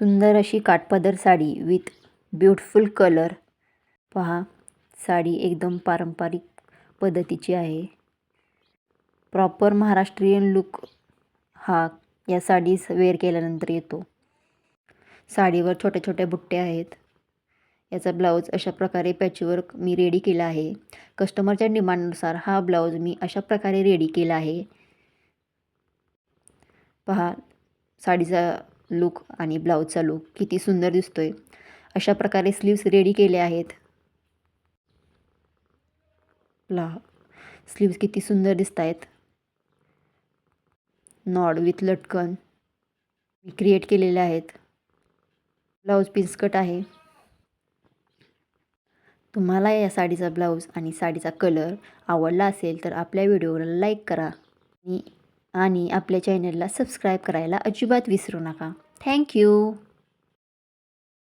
सुंदर अशी काठपदर sari with beautiful colour. पहा, साडी एकदम पारंपरिक पद्धतीची आहे. प्रॉपर महाराष्ट्रीयन लुक हा या साडीस वेअर केल्यानंतर येतो. साडीवर छोट्या छोट्या बुट्ट्या आहेत. याचा ब्लाऊज अशा प्रकारे पॅचवर्क मी रेडी केला आहे. कस्टमरच्या डिमांडनुसार हा ब्लाऊज मी अशा प्रकारे रेडी केला आहे. पहा, साडीचा लुक आणि ब्लाऊजचा लुक किती सुंदर दिसतोय. अशा प्रकारे स्लीव्स रेडी केले आहेत. स्लीव्स किती सुंदर दिसत आहेत. नॉड विथ लटकन मी क्रिएट केलेले आहेत. ब्लाऊज पीस कट आहे. तुम्हाला या साडीचा ब्लाऊज आणि साडीचा कलर आवडला असेल तर आपल्या व्हिडिओला लाईक करा आणि आपल्या चॅनलला सबस्क्राईब करायला अजिबात विसरू नका. थँक्यू.